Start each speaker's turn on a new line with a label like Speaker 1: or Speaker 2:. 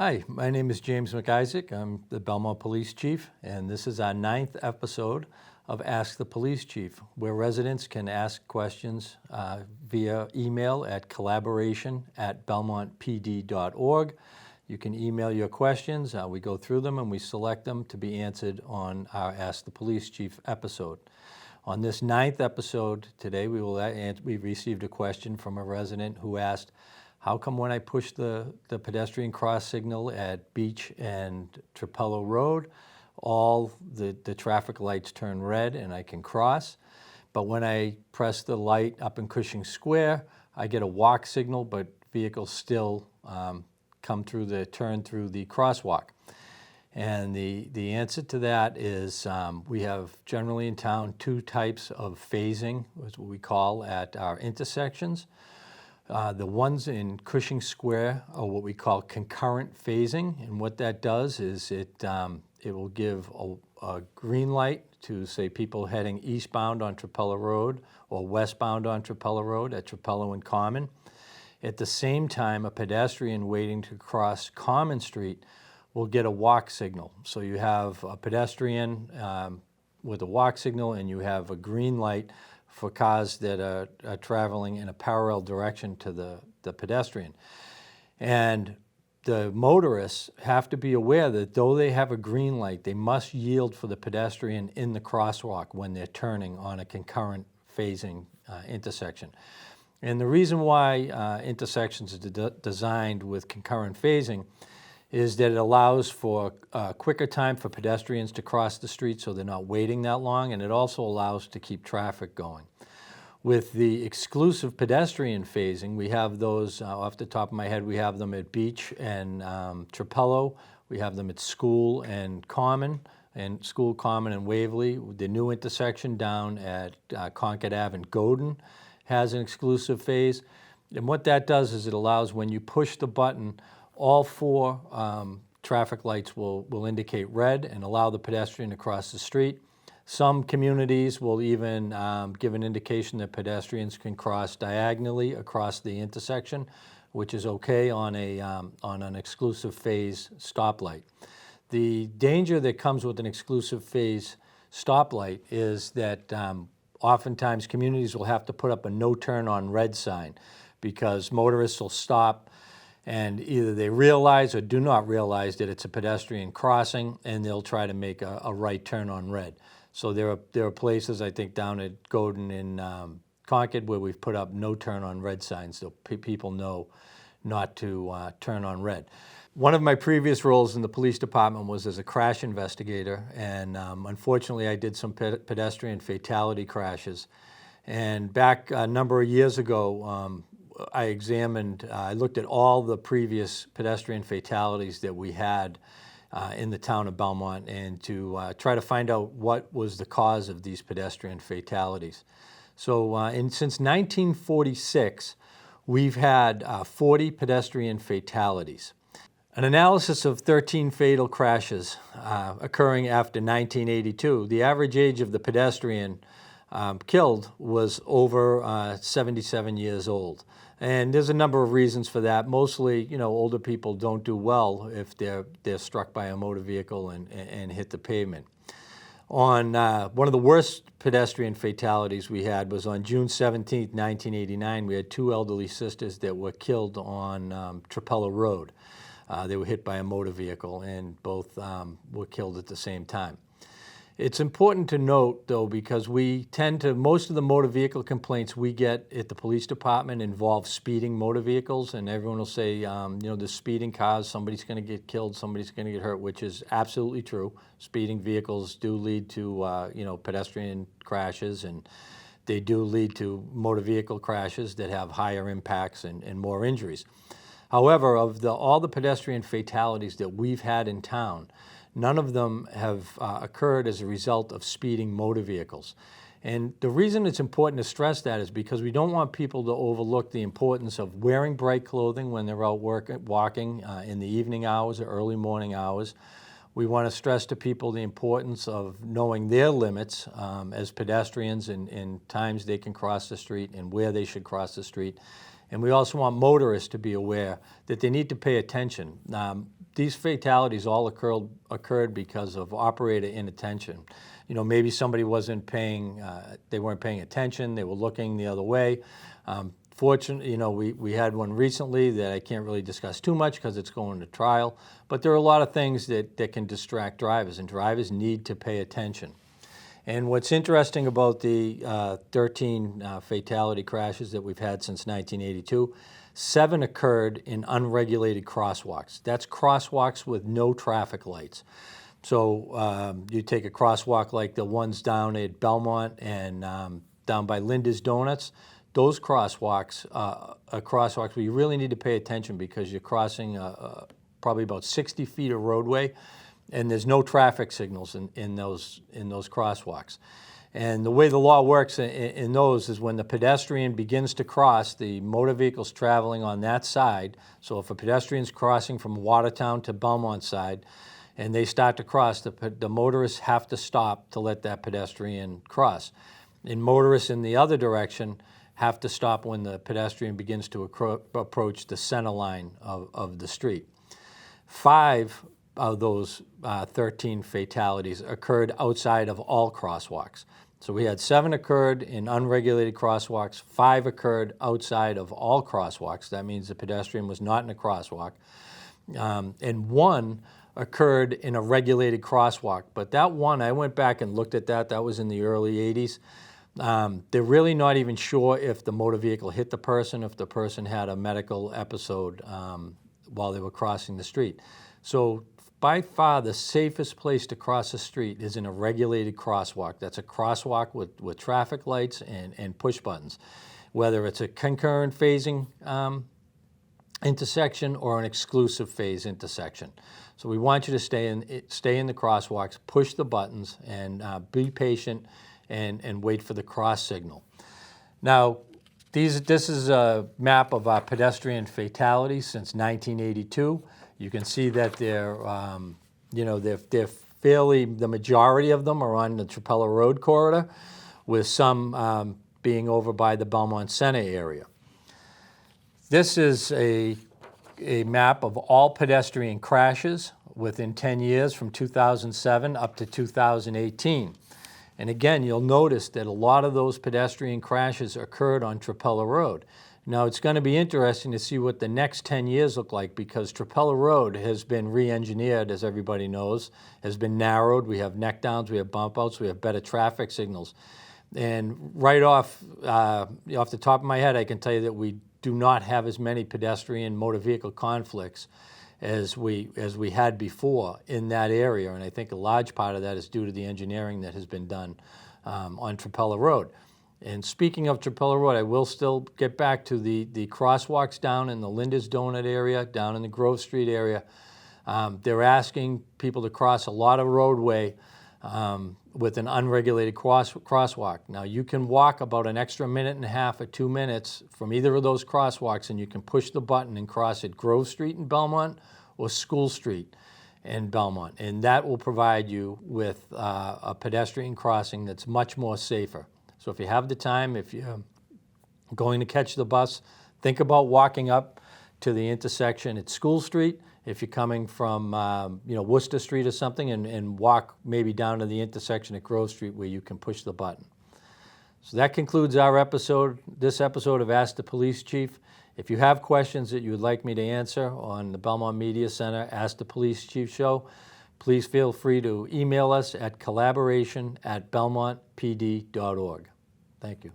Speaker 1: Hi, my name is James MacIsaac. I'm the Belmont Police Chief, and this is our 9th episode of Ask the Police Chief, where residents can ask questions via email at collaboration@belmontpd.org. You can email your questions. We go through them and we select them to be answered on our Ask the Police Chief episode. On this 9th episode today, we received a question from a resident who asked, how come when I push the pedestrian cross signal at Beach and Trapello Road, all the traffic lights turn red and I can cross, but when I press the light up in Cushing Square, I get a walk signal, but vehicles still turn through the crosswalk? And the answer to that is we have generally in town 2 types of phasing, is what we call at our intersections. The ones in Cushing Square are what we call concurrent phasing, and what that does is it will give a green light to, say, people heading eastbound on Trapello Road or westbound on Trapello Road at Trapello and Common. At the same time, a pedestrian waiting to cross Common Street will get a walk signal. So you have a pedestrian with a walk signal, and you have a green light for cars that are traveling in a parallel direction to the pedestrian. And the motorists have to be aware that though they have a green light, they must yield for the pedestrian in the crosswalk when they're turning on a concurrent phasing intersection. And the reason why intersections are designed with concurrent phasing is that it allows for a quicker time for pedestrians to cross the street so they're not waiting that long, and it also allows to keep traffic going. With the exclusive pedestrian phasing, we have those, off the top of my head, we have them at Beach and Trapello, we have them at School and Common, and School, Common, and Waverly. The new intersection down at Concord Ave and Godin has an exclusive phase. And what that does is it allows, when you push the button, all 4 traffic lights will indicate red and allow the pedestrian to cross the street. Some communities will even give an indication that pedestrians can cross diagonally across the intersection, which is okay on an exclusive phase stoplight. The danger that comes with an exclusive phase stoplight is that oftentimes communities will have to put up a no turn on red sign because motorists will stop and either they realize or do not realize that it's a pedestrian crossing, and they'll try to make a right turn on red. So there are places, I think, down at Godin in Concord where we've put up no turn on red signs so people know not to turn on red. One of my previous roles in the police department was as a crash investigator, and unfortunately I did some pedestrian fatality crashes. And back a number of years ago, I looked at all the previous pedestrian fatalities that we had in the town of Belmont, and to try to find out what was the cause of these pedestrian fatalities. So since 1946, we've had 40 pedestrian fatalities. An analysis of 13 fatal crashes occurring after 1982, the average age of the pedestrian killed was over 77 years old. And there's a number of reasons for that. Mostly, older people don't do well if they're struck by a motor vehicle and hit the pavement. On one of the worst pedestrian fatalities we had was on June 17th, 1989. We had 2 elderly sisters that were killed on Trapello Road. They were hit by a motor vehicle, and both were killed at the same time. It's important to note, though, because most of the motor vehicle complaints we get at the police department involve speeding motor vehicles, and everyone will say, the speeding cars, somebody's going to get killed, somebody's going to get hurt, which is absolutely true. Speeding vehicles do lead to, pedestrian crashes, and they do lead to motor vehicle crashes that have higher impacts and more injuries. However, of all the pedestrian fatalities that we've had in town, none of them have occurred as a result of speeding motor vehicles. And the reason it's important to stress that is because we don't want people to overlook the importance of wearing bright clothing when they're out walking in the evening hours or early morning hours. We want to stress to people the importance of knowing their limits as pedestrians and times they can cross the street and where they should cross the street. And we also want motorists to be aware that they need to pay attention. These fatalities all occurred because of operator inattention. You know, maybe somebody wasn't paying, they weren't paying attention, they were looking the other way. Fortunately, you know, we had one recently that I can't really discuss too much because it's going to trial, but there are a lot of things that can distract drivers, and drivers need to pay attention. And what's interesting about the 13 fatality crashes that we've had since 1982, 7 occurred in unregulated crosswalks. That's crosswalks with no traffic lights. So you take a crosswalk like the ones down at Belmont and down by Linda's Donuts. Those crosswalks are crosswalks where you really need to pay attention because you're crossing probably about 60 feet of roadway, and there's no traffic signals in those crosswalks. And the way the law works in those is when the pedestrian begins to cross, the motor vehicle's traveling on that side. So if a pedestrian's crossing from Watertown to Belmont side, and they start to cross, the motorists have to stop to let that pedestrian cross. And motorists in the other direction have to stop when the pedestrian begins to approach the center line of the street. 5 of those 13 fatalities occurred outside of all crosswalks. So we had 7 occurred in unregulated crosswalks, 5 occurred outside of all crosswalks. That means the pedestrian was not in a crosswalk. And 1 occurred in a regulated crosswalk. But that one, I went back and looked at that was in the early 80s. They're really not even sure if the motor vehicle hit the person, if the person had a medical episode while they were crossing the street. So by far the safest place to cross a street is in a regulated crosswalk. That's a crosswalk with traffic lights and push buttons, whether it's a concurrent phasing intersection or an exclusive phase intersection. So we want you to stay in the crosswalks, push the buttons, and be patient and wait for the cross signal. Now, this is a map of our pedestrian fatalities since 1982. You can see that they're fairly, the majority of them are on the Trapella Road corridor, with some being over by the Belmont Center area. This is a map of all pedestrian crashes within 10 years from 2007 up to 2018. And again, you'll notice that a lot of those pedestrian crashes occurred on Trapella Road. Now, it's going to be interesting to see what the next 10 years look like, because Trapella Road has been re-engineered, as everybody knows, has been narrowed. We have neck downs, we have bump outs, we have better traffic signals. And right off the top of my head, I can tell you that we do not have as many pedestrian motor vehicle conflicts as we had before in that area. And I think a large part of that is due to the engineering that has been done on Trapella Road. And speaking of Trapella Road, I will still get back to the crosswalks down in the Linda's Donut area, down in the Grove Street area. They're asking people to cross a lot of roadway with an unregulated crosswalk. Now, you can walk about an extra minute and a half or 2 minutes from either of those crosswalks, and you can push the button and cross at Grove Street in Belmont or School Street in Belmont. And that will provide you with a pedestrian crossing that's much more safer. So if you have the time, if you're going to catch the bus, think about walking up to the intersection at School Street. If you're coming from Worcester Street or something, and walk maybe down to the intersection at Grove Street where you can push the button. So that concludes our episode, this episode of Ask the Police Chief. If you have questions that you would like me to answer on the Belmont Media Center Ask the Police Chief show, please feel free to email us at collaboration@belmontpd.org. Thank you.